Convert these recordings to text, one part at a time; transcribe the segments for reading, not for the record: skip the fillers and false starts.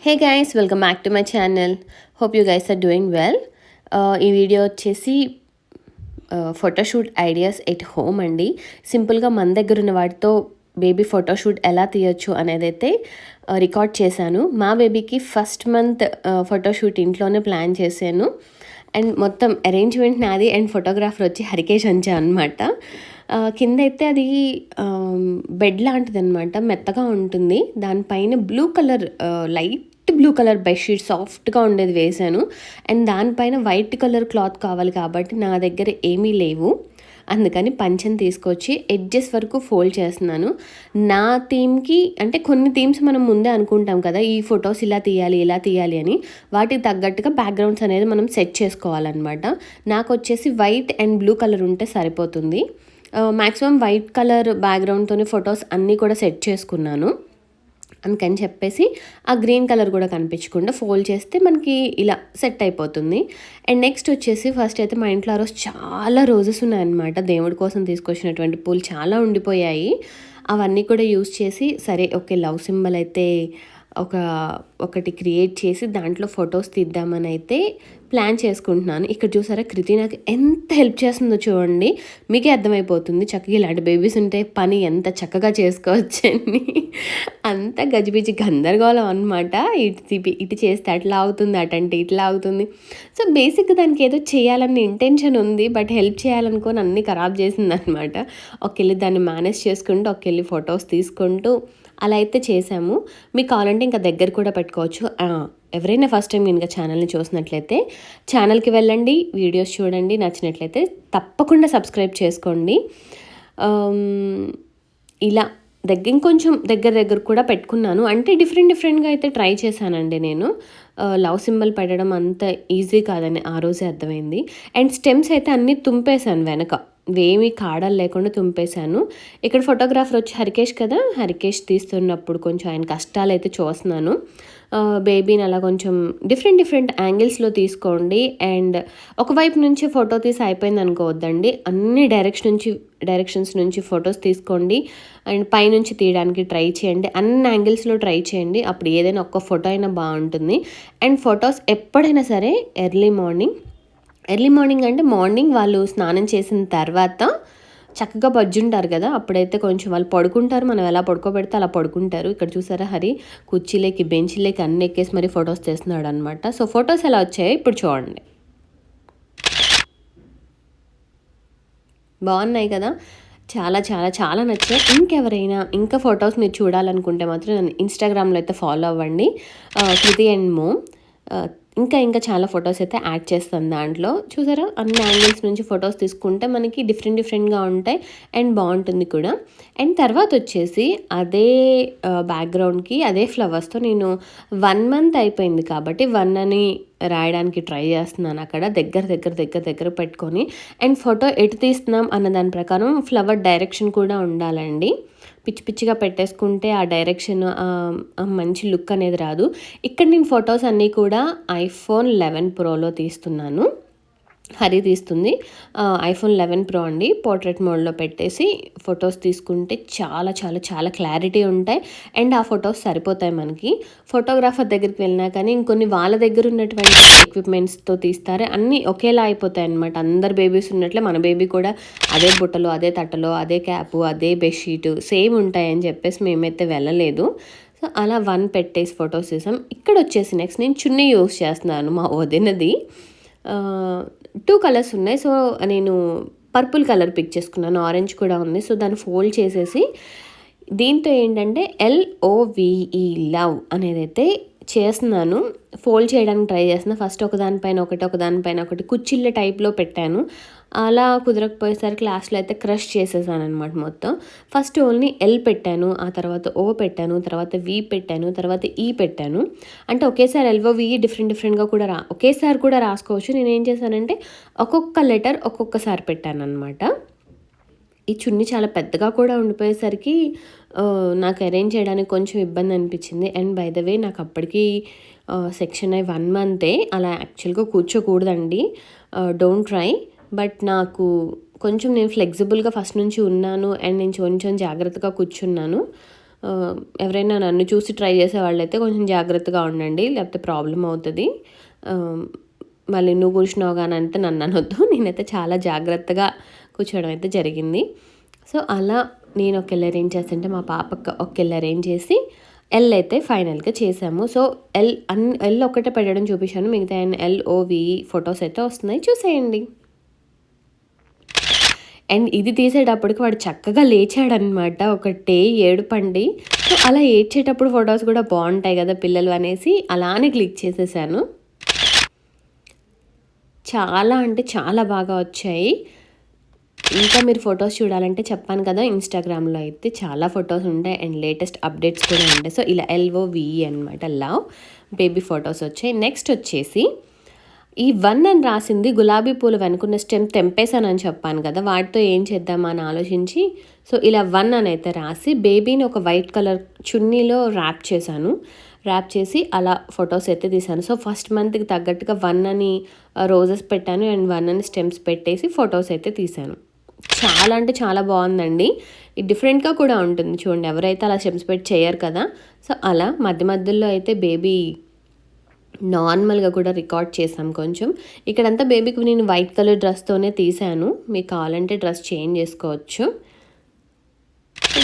Hey guys, welcome back to my channel. Hope you guys are doing well. ఈ video వచ్చేసి photoshoot ideas at home అండి. సింపుల్గా మన దగ్గర ఉన్న వాటితో బేబీ ఫోటోషూట్ ఎలా తీయొచ్చు అనేది అయితే రికార్డ్ చేశాను. మా బేబీకి ఫస్ట్ మంత్ ఫోటోషూట్ ఇంట్లోనే ప్లాన్ చేశాను. అండ్ మొత్తం అరేంజ్మెంట్ నాది అండ్ ఫోటోగ్రాఫర్ వచ్చి హరికేష్ అంచా అనమాట. కింద అయితే అది బెడ్ లాంటిది అనమాట, మెత్తగా ఉంటుంది. దానిపైన blue colour light blue colour bedsheet సాఫ్ట్గా ఉండేది వేశాను. అండ్ దానిపైన వైట్ కలర్ క్లాత్ కావాలి కాబట్టి నా దగ్గర ఏమీ లేవు. అందుకని పంచని తీసుకొచ్చి ఎడ్జెస్ వరకు ఫోల్డ్ చేస్తున్నాను. నా థీమ్కి అంటే కొన్ని థీమ్స్ మనం ముందే అనుకుంటాం కదా, ఈ ఫొటోస్ ఇలా తీయాలి ఇలా తీయాలి అని. వాటికి తగ్గట్టుగా బ్యాక్గ్రౌండ్స్ అనేది మనం సెట్ చేసుకోవాలన్నమాట. నాకు వచ్చేసి వైట్ అండ్ బ్లూ కలర్ ఉంటే సరిపోతుంది. మ్యాక్సిమం వైట్ కలర్ బ్యాక్గ్రౌండ్తోనే ఫొటోస్ అన్నీ కూడా సెట్ చేసుకున్నాను. అందుకని చెప్పేసి ఆ గ్రీన్ కలర్ కూడా కనిపించకుండా ఫోల్డ్ చేస్తే మనకి ఇలా సెట్ అయిపోతుంది. అండ్ నెక్స్ట్ వచ్చేసి ఫస్ట్ అయితే మా ఇంట్లో ఆ రోజు చాలా రోజెస్ ఉన్నాయన్నమాట. దేవుడి కోసం తీసుకొచ్చినటువంటి పూలు చాలా ఉండిపోయాయి. అవన్నీ కూడా యూజ్ చేసి సరే ఓకే లవ్ సింబల్ అయితే ఒకటి క్రియేట్ చేసి దాంట్లో ఫొటోస్ తీద్దామని అయితే ప్లాన్ చేసుకుంటున్నాను. ఇక్కడ చూసారా కృతి నాకు ఎంత హెల్ప్ చేస్తుందో చూడండి, మీకే అర్థమైపోతుంది. చక్కగా ఇలాంటి బేబీస్ ఉంటే పని ఎంత చక్కగా చేసుకోవచ్చని. అంత గజిబిజి గందరగోళం అనమాట. ఇటు చేస్తే అట్లా అవుతుంది, అటంటే ఇట్లా అవుతుంది. సో బేసిక్గా దానికి ఏదో చేయాలన్న ఇంటెన్షన్ ఉంది, బట్ హెల్ప్ చేయాలనుకొని అన్నీ ఖరాబ్ చేసింది అనమాట. ఒకెళ్ళి దాన్ని మేనేజ్ చేసుకుంటూ ఒకెళ్ళి ఫొటోస్ తీసుకుంటూ అలా అయితే చేసాము. మీకు కావాలంటే ఇంకా దగ్గర కూడా పెట్టుకోవచ్చు. ఎవరైనా ఫస్ట్ టైం ఇంకా ఛానల్ని చూసినట్లయితే ఛానల్కి వెళ్ళండి, వీడియోస్ చూడండి, నచ్చినట్లయితే తప్పకుండా సబ్స్క్రైబ్ చేసుకోండి. ఇలా ఇంకొంచెం దగ్గర కూడా పెట్టుకున్నాను. అంటే డిఫరెంట్గా అయితే ట్రై చేశానండి నేను. లవ్ సింబల్ పెట్టడం అంత ఈజీ కాదని ఆ రోజే అర్థమైంది. అండ్ స్టెమ్స్ అయితే అన్నీ తుంపేశాను, వెనక ఏమీ కాడలు లేకుండా తుంపేశాను. ఇక్కడ ఫోటోగ్రాఫర్ వచ్చి హరికేష్ కదా, హరికేష్ తీస్తున్నప్పుడు కొంచెం ఆయన కష్టాలు అయితే చూస్తున్నాను. బేబీని అలా కొంచెం డిఫరెంట్ యాంగిల్స్లో తీసుకోండి. అండ్ ఒకవైపు నుంచి ఫోటో తీసి అయిపోయింది అనుకోవద్దండి, అన్ని డైరెక్షన్స్ నుంచి ఫొటోస్ తీసుకోండి. అండ్ పైనుంచి తీయడానికి ట్రై చేయండి, అన్ని యాంగిల్స్లో ట్రై చేయండి. అప్పుడు ఏదైనా ఒక్క ఫోటో అయినా బాగుంటుంది. అండ్ ఫొటోస్ ఎప్పుడైనా సరే ఎర్లీ మార్నింగ్ అంటే మార్నింగ్ వాళ్ళు స్నానం చేసిన తర్వాత చక్కగా బజ్జుంటారు కదా, అప్పుడైతే కొంచెం వాళ్ళు పడుకుంటారు. మనం ఎలా పడుకోబెడితే అలా పడుకుంటారు. ఇక్కడ చూసారా హరి కుర్చీలేకి బెంచీలేకి అన్ని ఎక్కేసి మరీ ఫొటోస్ తీస్తున్నాడు అనమాట. సో ఫొటోస్ ఎలా వచ్చాయో ఇప్పుడు చూడండి. బాగున్నాయి కదా, చాలా చాలా చాలా నచ్చాయి. ఇంకెవరైనా ఇంకా ఫొటోస్ మీరు చూడాలనుకుంటే మాత్రం నన్ను ఇన్స్టాగ్రామ్లో అయితే ఫాలో అవ్వండి, kritinmom. ఇంకా చాలా ఫొటోస్ అయితే యాడ్ చేస్తాను దాంట్లో. చూసారా అన్ని యాంగిల్స్ నుంచి ఫొటోస్ తీసుకుంటే మనకి డిఫరెంట్గా ఉంటాయి అండ్ బాగుంటుంది కూడా. అండ్ తర్వాత వచ్చేసి అదే బ్యాక్గ్రౌండ్కి అదే ఫ్లవర్స్తో నేను 1 month అయిపోయింది కాబట్టి 1 అని రాయడానికి ట్రై చేస్తున్నాను. అక్కడ దగ్గర పెట్టుకొని అండ్ ఫోటో ఎటు తీస్తున్నాం అన్న దాని ప్రకారం ఫ్లవర్ డైరెక్షన్ కూడా ఉండాలండి. పిచ్చిగా పెట్టేసుకుంటే ఆ డైరెక్షన్ మంచి లుక్ అనేది రాదు. ఇక్కడ నేను ఫొటోస్ అన్నీ కూడా iPhone 11 Proలో తీస్తున్నాను. హరి తీస్తుంది iPhone 11 Pro అండి. పోర్ట్రేట్ మోడ్లో పెట్టేసి ఫొటోస్ తీసుకుంటే చాలా చాలా చాలా క్లారిటీ ఉంటాయి అండ్ ఆ ఫొటోస్ సరిపోతాయి మనకి. ఫోటోగ్రాఫర్ దగ్గరికి వెళ్ళినా కానీ ఇంకొన్ని వాళ్ళ దగ్గర ఉన్నటువంటి ఎక్విప్మెంట్స్తో తీస్తారు, అన్నీ ఒకేలా అయిపోతాయి అనమాట. అందరు బేబీస్ ఉన్నట్లే మన బేబీ కూడా అదే బుట్టలో, అదే తట్టలో, అదే క్యాపు, అదే బెడ్షీట్ సేమ్ ఉంటాయని చెప్పేసి మేమైతే వెళ్ళలేదు. సో అలా 1 పెట్టేసి ఫొటోస్ తీసాం. ఇక్కడ వచ్చేసి నెక్స్ట్ నేను చున్నీ యూస్ చేస్తున్నాను, మా వదినది. 2 కలర్స్ ఉన్నాయి. సో నేను పర్పుల్ కలర్ పిక్ చేసుకున్నాను, ఆరెంజ్ కూడా ఉంది. సో దాన్ని ఫోల్డ్ చేసేసి దీంతో ఏంటంటే LOVE లవ్ అనేది అయితే చేస్తున్నాను. ఫోల్డ్ చేయడానికి ట్రై చేస్తున్నాను. ఫస్ట్ ఒకదానిపైన ఒకటి కుచ్చిళ్ళ టైప్లో పెట్టాను. అలా కుదరకపోయేసరికి లాస్ట్లో అయితే క్రష్ చేసేసాను అనమాట మొత్తం. ఫస్ట్ ఓన్లీ L పెట్టాను, ఆ తర్వాత O పెట్టాను, తర్వాత V పెట్టాను, తర్వాత E పెట్టాను. అంటే ఒకేసారి LOVE డిఫరెంట్గా కూడా ఒకేసారి కూడా రాసుకోవచ్చు. నేను ఏం చేశానంటే ఒక్కొక్క లెటర్ ఒక్కొక్కసారి పెట్టాను అనమాట. ఈ చున్నీ చాలా పెద్దగా కూడా ఉండిపోయేసరికి నాకు అరేంజ్ చేయడానికి కొంచెం ఇబ్బంది అనిపించింది. అండ్ బై ద వే నాకు అప్పటికి సెక్షన్ 1 month అలా యాక్చువల్గా కూర్చోకూడదండి, డోంట్ ట్రై. బట్ నాకు కొంచెం నేను ఫ్లెక్సిబుల్గా ఫస్ట్ నుంచి ఉన్నాను అండ్ నేను కొంచెం జాగ్రత్తగా కూర్చున్నాను. ఎవరైనా నన్ను చూసి ట్రై చేసే వాళ్ళైతే కొంచెం జాగ్రత్తగా ఉండండి, లేకపోతే ప్రాబ్లం అవుతుంది. మళ్ళీ నువ్వు కూర్చున్నావు కానీ అంటే నన్ను అనొద్దు. నేనైతే చాలా జాగ్రత్తగా కూర్చోవడం అయితే జరిగింది. సో అలా నేను ఒక అరేంజ్ చేస్తుంటే మా పాపకు ఒక అరేంజ్ చేసి ఎల్ అయితే ఫైనల్గా చేసాము. సో ఎల్ ఒక్కటే పెట్టడం చూపించాను, మిగతా LOV ఫొటోస్ అయితే వస్తున్నాయి, చూసేయండి. అండ్ ఇది తీసేటప్పటికి వాడు చక్కగా లేచాడనమాట, ఒకటే ఏడుపండి. సో అలా ఏడ్చేటప్పుడు ఫొటోస్ కూడా బాగుంటాయి కదా పిల్లలు అనేసి అలానే క్లిక్ చేసేసాను. చాలా అంటే చాలా బాగా వచ్చాయి. ఇంకా మీరు ఫొటోస్ చూడాలంటే చెప్పాను కదా, ఇన్స్టాగ్రామ్లో అయితే చాలా ఫొటోస్ ఉంటాయి అండ్ లేటెస్ట్ అప్డేట్స్ కూడా ఉంటాయి. సో ఇలా LOVE అనమాట, లవ్ బేబీ ఫొటోస్ వచ్చాయి. నెక్స్ట్ వచ్చేసి ఈ 1 అని రాసింది గులాబీ పూలు వెనుకున్న స్టెమ్ తెంపేశానని చెప్పాను కదా, వాటితో ఏం చేద్దామా అని ఆలోచించి సో ఇలా 1 అని అయితే రాసి బేబీని ఒక వైట్ కలర్ చున్నీలో ర్యాప్ చేశాను. ర్యాప్ చేసి అలా ఫొటోస్ అయితే తీశాను. సో ఫస్ట్ మంత్కి తగ్గట్టుగా 1 అని రోజెస్ పెట్టాను అండ్ 1 అని స్టెమ్స్ పెట్టేసి ఫొటోస్ అయితే తీశాను. చాలా అంటే చాలా బాగుందండి. ఇది డిఫరెంట్గా కూడా ఉంటుంది చూడండి, ఎవరైతే అలా స్టెమ్స్ పెట్టి చేయరు కదా. సో అలా మధ్య మధ్యలో అయితే బేబీ నార్మల్గా కూడా రికార్డ్ చేసాం కొంచెం. ఇక్కడంతా బేబీకి నేను వైట్ కలర్ డ్రెస్తోనే తీసాను, మీకు కావాలంటే డ్రెస్ చేంజ్ చేసుకోవచ్చు.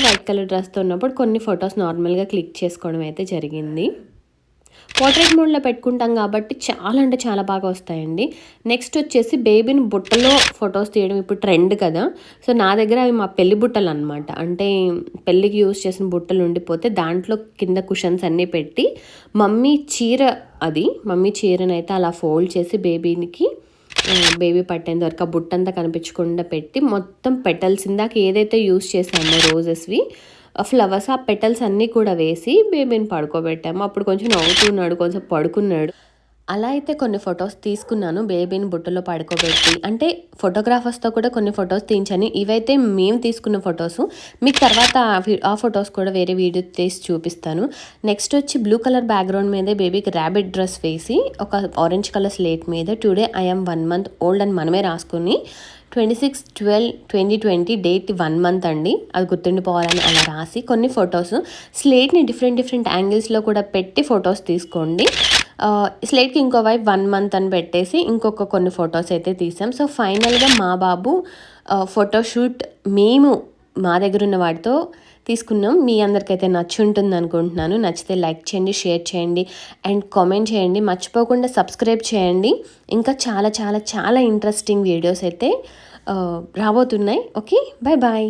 వైట్ కలర్ డ్రెస్తో ఉన్నప్పుడు కొన్ని ఫొటోస్ నార్మల్గా క్లిక్ చేసుకోవడం అయితే జరిగింది. పోర్ట్రేట్ మోడ్లో పెట్టుకుంటాం కాబట్టి చాలా అంటే చాలా బాగా వస్తాయండి. నెక్స్ట్ వచ్చేసి బేబీని బుట్టలో ఫొటోస్ తీయడం ఇప్పుడు ట్రెండ్ కదా. సో నా దగ్గర అవి మా పెళ్లి బుట్టలు అనమాట, అంటే పెళ్ళికి యూజ్ చేసిన బుట్టలు ఉండిపోతే దాంట్లో కింద కుషన్స్ అన్నీ పెట్టి మమ్మీ చీరనైతే అలా ఫోల్డ్ చేసి బేబీ పట్టేంత వరకు ఆ బుట్టంతా కనిపించకుండా పెట్టి మొత్తం పెటల్స్ ఇందాక ఏదైతే యూజ్ చేసామో రోజెస్వి ఫ్లవర్స్ ఆ పెటల్స్ అన్నీ కూడా వేసి బేబీని పడుకోబెట్టాము. అప్పుడు కొంచెం నవ్వుతున్నాడు, కొంచెం పడుకున్నాడు. అలా అయితే కొన్ని ఫొటోస్ తీసుకున్నాను బేబీని బుట్టలో పడుకోబెట్టి. అంటే ఫోటోగ్రాఫర్స్తో కూడా కొన్ని ఫొటోస్ తీయించాను. ఇవైతే మేము తీసుకున్న ఫొటోస్, మీకు తర్వాత ఆ ఫొటోస్ కూడా వేరే వీడియో తీసి చూపిస్తాను. నెక్స్ట్ వచ్చి బ్లూ కలర్ బ్యాక్గ్రౌండ్ మీదే బేబీకి ర్యాబిట్ డ్రెస్ వేసి ఒక ఆరెంజ్ కలర్ స్లేట్ మీద today I am 1 month old అని మనమే రాసుకుని 26/12/2020 డేట్ 1 month అండి, అది గుర్తుండిపోవాలని అలా రాసి కొన్ని ఫొటోస్ స్లేట్ని డిఫరెంట్ యాంగిల్స్లో కూడా పెట్టి ఫొటోస్ తీసుకోండి. స్లేట్కి ఇంకో వైపు 1 month అని పెట్టేసి ఇంకొక కొన్ని ఫొటోస్ అయితే తీసాం. సో ఫైనల్గా మా బాబు ఫోటోషూట్ మేము మా దగ్గర ఉన్న వాటితో తీసుకున్నాం. మీ అందరికైతే నచ్చుంటుంది అనుకుంటున్నాను. నచ్చితే లైక్ చేయండి, షేర్ చేయండి అండ్ కామెంట్ చేయండి. మర్చిపోకుండా సబ్స్క్రైబ్ చేయండి. ఇంకా చాలా చాలా చాలా ఇంట్రెస్టింగ్ వీడియోస్ అయితే రాబోతున్నాయి. Okay, bye bye.